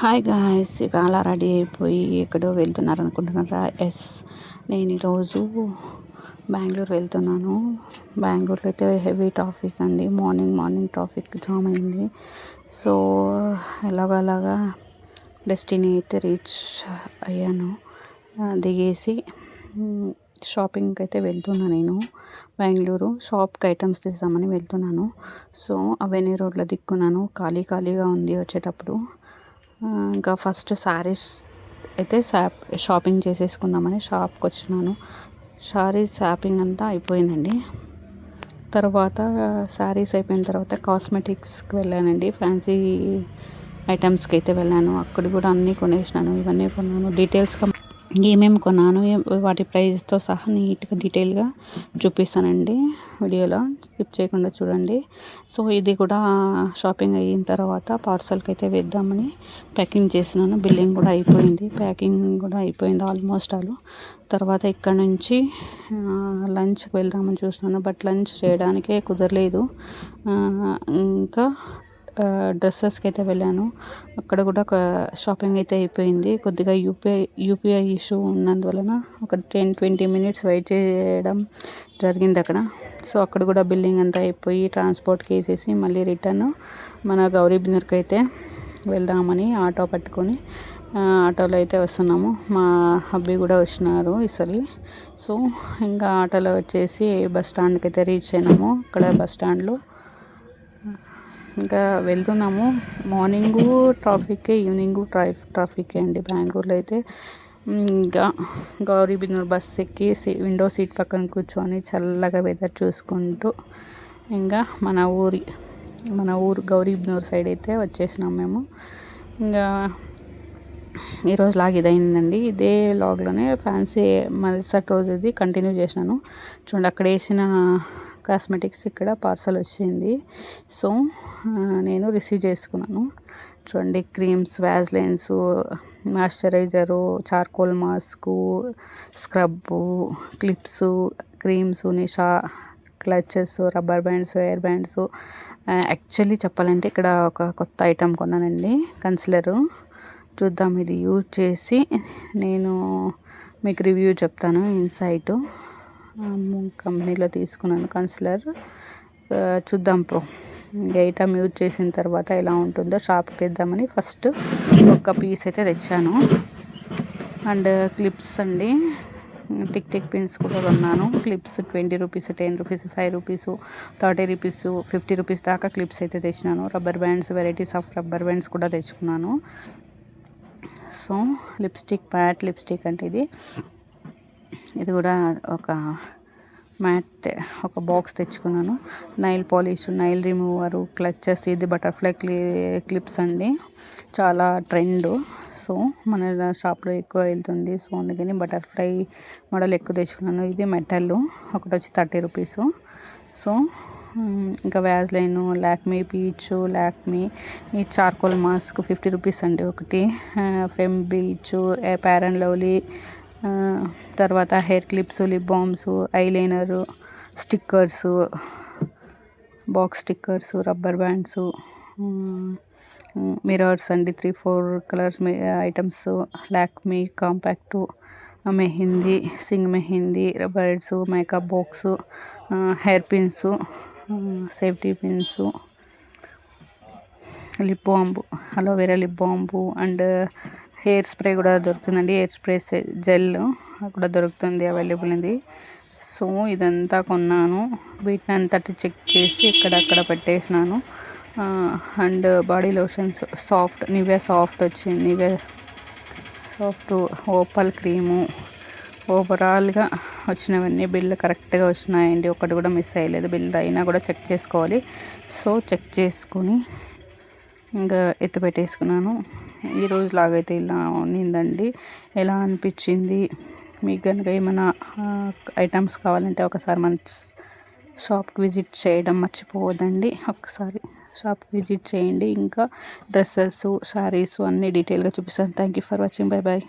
Hi guys, ఇవాళ ready అయిపోయి ఎక్కడో వెళ్తున్నారు అనుకుంటున్నారా? ఎస్, నేను ఈరోజు బెంగళూరు వెళ్తున్నాను. బెంగళూరులో అయితే హెవీ ట్రాఫిక్ అండి. మార్నింగ్ ట్రాఫిక్ జామ్ అయింది. సో ఎలాగలాగా డెస్టినీ అయితే రీచ్ అయ్యాను. దిగేసి షాపింగ్కి అయితే వెళ్తున్నాను. నేను బెంగళూరు షాప్కి ఐటమ్స్ తీద్దామని వెళ్తున్నాను. సో అవెన్యూ రోడ్లో దిక్కున్నాను. ఖాళీగా ఉంది వచ్చేటప్పుడు. ఇంకా ఫస్ట్ శారీస్ అయితే షాపింగ్ చేసేసుకుందామని షాప్కి వచ్చినాను. షాపింగ్ అంతా అయిపోయిందండి. తర్వాత శారీస్ అయిపోయిన తర్వాత కాస్మెటిక్స్కి వెళ్ళానండి. ఫ్యాన్సీ ఐటమ్స్కి అయితే వెళ్ళాను. అక్కడ కూడా అన్నీ కొనేసినాను. ఇవన్నీ కొన్నాను. డీటెయిల్స్గా ఏమేమి కొన్నాను, వాటి ప్రైస్తో సహా నీట్గా డీటెయిల్గా చూపిస్తానండి వీడియోలో. స్కిప్ చేయకుండా చూడండి. సో ఇది కూడా షాపింగ్ అయిన తర్వాత పార్సల్కి అయితే వేద్దామని ప్యాకింగ్ చేసినాను. ప్యాకింగ్ కూడా అయిపోయింది ఆల్మోస్ట్ ఆల్. తర్వాత ఇక్కడ నుంచి లంచ్కి వెళ్దామని చూసినాను. బట్ లంచ్ చేయడానికే కుదరలేదు. ఇంకా డ్రెస్సెస్కి అయితే వెళ్ళాను. అక్కడ కూడా షాపింగ్ అయితే అయిపోయింది. కొద్దిగా యూపీఐ ఇష్యూ ఉన్నందువలన ఒక 10-20 మినిట్స్ వెయిట్ చేయడం జరిగింది అక్కడ. సో అక్కడ కూడా బిల్లింగ్ అంతా అయిపోయి ట్రాన్స్పోర్ట్కి వేసేసి మళ్ళీ రిటర్న్ మన గౌరీబిదనూర్కి అయితే వెళ్దామని ఆటో పట్టుకొని ఆటోలో అయితే వస్తున్నాము. మా హబ్బీ కూడా వచ్చినారు ఈసారి. సో ఇంకా ఆటోలో వచ్చేసి బస్ స్టాండ్కి అయితే రీచ్ అయినాము. అక్కడ బస్ స్టాండ్లో ఇంకా వెళ్తున్నాము. మార్నింగు ట్రాఫిక్, ఈవినింగు ట్రాఫిక్ అండి బెంగళూరులో అయితే. ఇంకా గౌరీబిదనూర్ బస్ ఎక్కి విండో సీట్ పక్కన కూర్చొని చల్లగా వెదర్ చూసుకుంటూ ఇంకా మన ఊరు గౌరీబిదనూర్ సైడ్ అయితే వచ్చేసినాం మేము. ఇంకా ఈరోజు ఇదైందండి. ఇదే లాగ్లోనే ఫ్యాన్సీ మరుసటి రోజు ఇది కంటిన్యూ చేసినాను. చూడండి, అక్కడ వేసిన కాస్మెటిక్స్ ఇక్కడ పార్సల్ వచ్చింది. సో నేను రిసీవ్ చేసుకున్నాను. చూడండి, creams, vaselines, moisturiser, charcoal mask, scrub, clips, creams, నిషా clutches, rubber bands, hair bands. Actually చెప్పాలంటే ఇక్కడ ఒక కొత్త ఐటెం కొన్నానండి, కన్సిలరు. చూద్దాం, ఇది యూజ్ చేసి నేను మీకు రివ్యూ చెప్తాను. ఇన్సైట్ కంపెనీలో తీసుకున్నాను కన్సిలర్. చూద్దాం ఐటమ్ యూజ్ చేసిన తర్వాత ఎలా ఉంటుందో షాప్కి తెద్దామని ఫస్ట్ ఒక పీస్ అయితే తెచ్చాను. అండ్ క్లిప్స్ అండి, టిక్ పిన్స్ కూడా కొన్నాను. Clips 20 rupees, 10 rupees, 5 rupees, 30 rupees, 50 rupees దాకా క్లిప్స్ అయితే తెచ్చినాను. Rubber bands, varieties of rubber bands కూడా తెచ్చుకున్నాను. సో మ్యాట్ లిప్స్టిక్ అంటే ఇది కూడా ఒక బాక్స్ తెచ్చుకున్నాను. Nail polish, nail remover, clutches. ఇది బటర్ఫ్లై క్లిప్స్ అండి, చాలా ట్రెండ్. సో మన షాప్లో ఎక్కువ వెళ్తుంది. సో అందుకని బటర్ఫ్లై మోడల్ ఎక్కువ తెచ్చుకున్నాను. ఇది మెటల్, ఒకటి వచ్చి 30 రూపీస్. సో ఇంకా వ్యాజ్లైన్, లాక్మీ పీచ్, ఈ చార్కోల్ మాస్క్ 50 రూపీస్ అండి ఒకటి. Fem beach, fair and lovely. తర్వాత hair clips, lip balms, eyeliner, stickers, box stickers, rubber bands, mirrors అండి, 3-4 colours items, Lakme కాంపాక్టు, mehndi, Singh mehndi, birds, makeup box, hair pins, safety pins, lip bomb, aloe vera lip bomb. And hair spray కూడా దొరుకుతుందండి. Hair spray gel కూడా దొరుకుతుంది, available ఉంది. So ఇదంతా కొన్నాను. వీటిని అంతటి చెక్ చేసి ఇక్కడక్కడ పెట్టేసినాను. అండ్ బాడీ లోషన్స్, నివే సాఫ్ట్ వచ్చింది. నివే సాఫ్ట్, ఓపల్ క్రీము. ఓవరాల్గా వచ్చినవన్నీ బిల్ కరెక్ట్గా వచ్చినాయండి. ఒకటి కూడా మిస్ అయ్యలేదు. బిల్ అయినా కూడా చెక్ చేసుకోవాలి. సో చెక్ చేసుకుని ఇంకా ఎత్తిపెట్టేసుకున్నాను. ఈరోజు లాగైతే ఇలా ఉన్నిందండి. ఎలా అనిపించింది మీకు? కనుక ఏమైనా ఐటమ్స్ కావాలంటే ఒకసారి మన షాప్కి విజిట్ చేయడం మర్చిపోవద్దండి. ఒకసారి షాప్కి విజిట్ చేయండి. ఇంకా డ్రెస్సెస్, శారీస్ అన్నీ డీటెయిల్గా చూపిస్తాను. Thank you for watching. By.